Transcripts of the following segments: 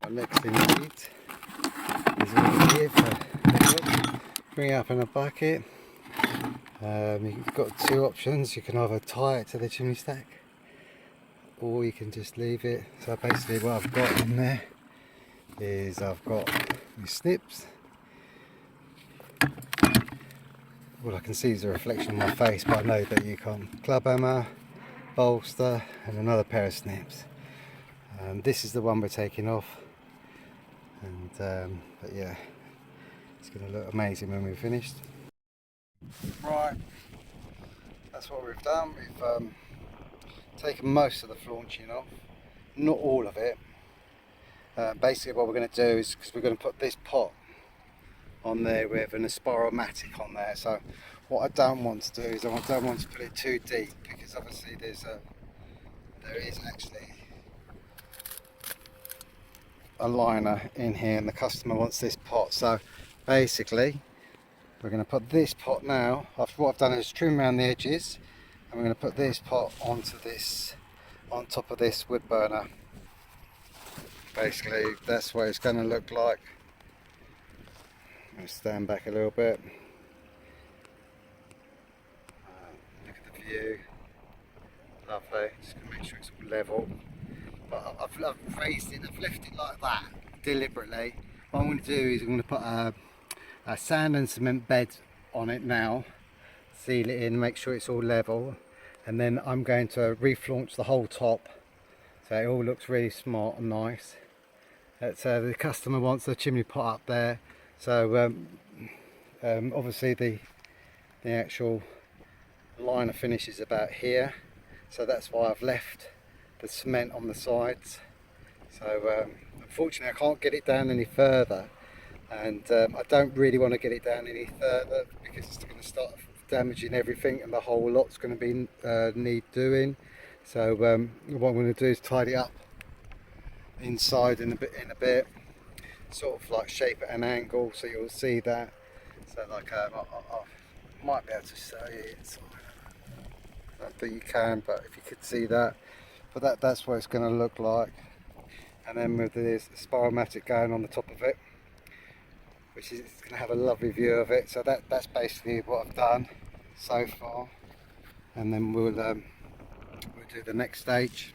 Our next thing we need is over here for bring it up in a bucket. You've got two options. You can either tie it to the chimney stack or you can just leave it. So basically what I've got in there is I've got these snips. All I can see is a reflection of my face, but I know that you can't. Club hammer, bolster and another pair of snips. This is the one we're taking off, and but yeah, it's going to look amazing when we're finished. Right, that's what we've done. We've taken most of the flaunching off, not all of it. Basically what we're going to do is, because we're going to put this pot on there with an Aspiromatic on there, so what I don't want to do is I don't want to put it too deep, because obviously there is actually a liner in here and the customer wants this pot. So basically we're going to put this pot now. What I've done is trim around the edges, and we're going to put this pot onto this, on top of this wood burner. Basically that's what it's going to look like. I'm going to stand back a little bit. Look at the view, lovely. Just going to make sure it's all level. But I've raised it, I've left it like that deliberately. What I'm going to do is I'm going to put a sand and cement bed on it now, seal it in, make sure it's all level, and then I'm going to reflaunch the whole top so it all looks really smart and nice. The customer wants the chimney pot up there, so obviously the actual liner finish is about here, so that's why I've left the cement on the sides. So unfortunately I can't get it down any further, and I don't really want to get it down any further because it's going to start damaging everything and the whole lot's going to be need doing. So what I'm going to do is tidy up inside in a bit, sort of like shape at an angle so you'll see that. So like I might be able to show you inside. I don't think you can, but if you could see that. But that's what it's going to look like. And then with this Aspiromatic going on the top of it, which is going to have a lovely view of it. So that's basically what I've done so far. And then we'll do the next stage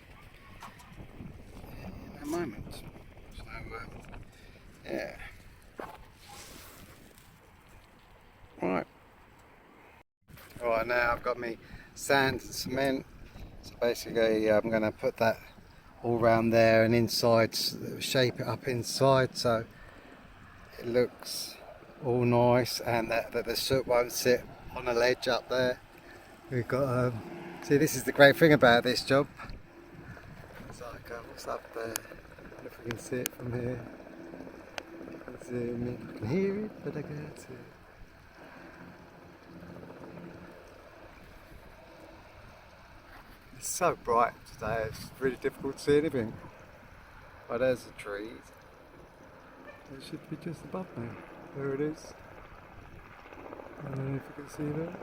in a moment. So yeah. Right. Right, now I've got me sand and cement. So basically I'm going to put that all around there and inside, shape it up inside so it looks all nice, and that the soot won't sit on a ledge up there. We've got see, this is the great thing about this job. It's like what's up there, if we can see it from here. Zoom in. I can hear it but I can't see it. It's so bright today, it's really difficult to see anything. Oh, there's the trees. It should be just above me. There it is. I don't know if you can see that.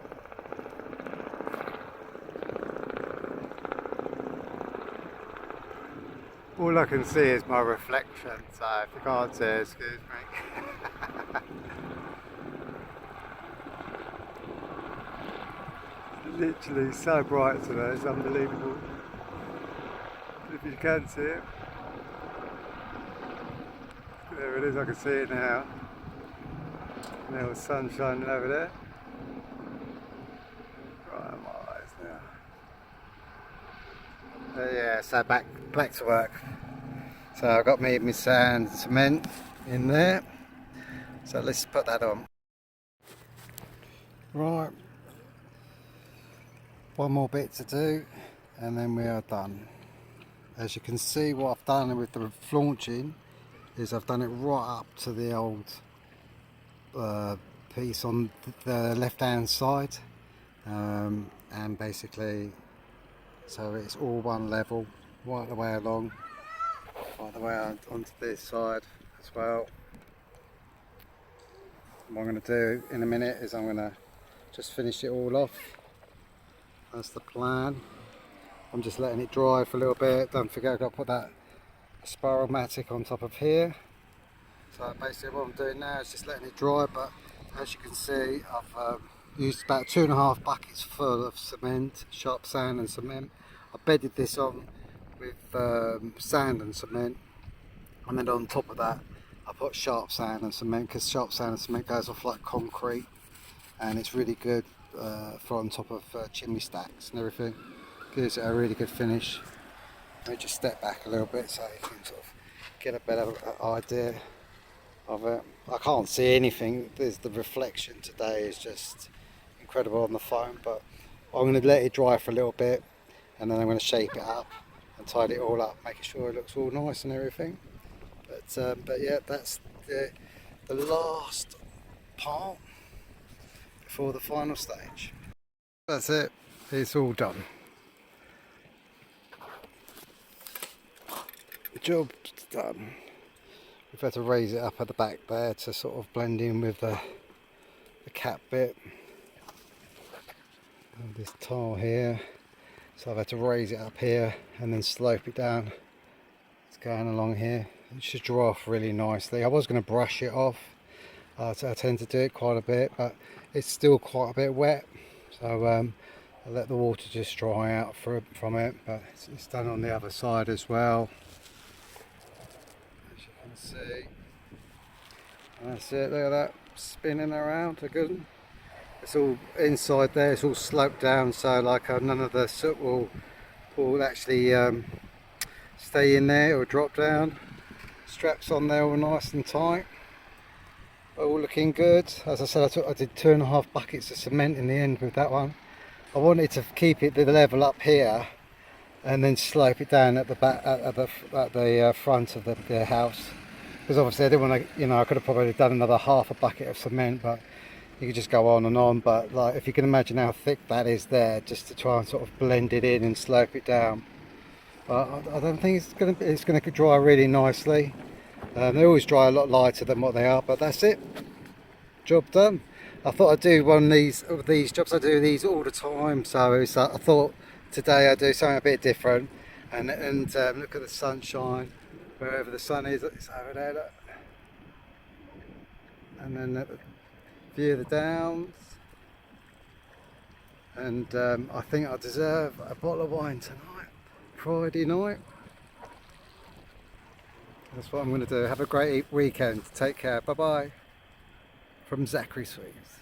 All I can see is my reflection, so if you can't see it, excuse me. Literally so bright today, it's unbelievable. If you can see it, there it is, I can see it now. Now the sun shining over there. Right, my eyes now. Yeah, so back to work. So I've got my sand and cement in there. So let's put that on. Right. One more bit to do and then we are done. As you can see, what I've done with the flaunching is I've done it right up to the old piece on the left hand side, and basically so it's all one level right the way along, right the way onto this side as well. What I'm going to do in a minute is I'm going to just finish it all off. That's the plan. I'm just letting it dry for a little bit. Don't forget I've got to put that Aspiromatic on top of here. So basically what I'm doing now is just letting it dry, but as you can see I've used about 2.5 buckets full of cement, sharp sand and cement. I bedded this on with sand and cement, and then on top of that I put sharp sand and cement, because sharp sand and cement goes off like concrete and it's really good for on top of chimney stacks and everything. Gives it a really good finish. Let me just step back a little bit so you can sort of get a better idea of it. I can't see anything. There's the reflection today is just incredible on the phone, but I'm going to let it dry for a little bit and then I'm going to shape it up and tidy it all up, making sure it looks all nice and everything. But yeah, that's the last part before the final stage. That's it. It's all done. The job's done. We've had to raise it up at the back there to sort of blend in with the cap bit. And this tile here, so I've had to raise it up here and then slope it down. It's going along here. It should draw off really nicely. I was going to brush it off. I tend to do it quite a bit, but it's still quite a bit wet. So I let the water just dry out from it. But it's done on the other side as well. See, and that's it, look at that, spinning around a good one. It's all inside there, it's all sloped down, so like none of the soot will actually stay in there or drop down. Straps on there all nice and tight, all looking good. As I said, I did 2.5 buckets of cement in the end with that one. I wanted to keep it the level up here and then slope it down at the back, at the front of the house. Because obviously I didn't want to, I could have probably done another half a bucket of cement, but you could just go on and on. But like, if you can imagine how thick that is there, just to try and sort of blend it in and slope it down. But I don't think it's going to dry really nicely. They always dry a lot lighter than what they are, but that's it. Job done. I thought I'd do one of these jobs. I do these all the time, so I thought today I'd do something a bit different. And look at the sunshine. Wherever the sun is, it's over there, look. And then the view of the downs. And I think I deserve a bottle of wine tonight, Friday night. That's what I'm going to do. Have a great weekend. Take care. Bye bye. From Zachary Sweets.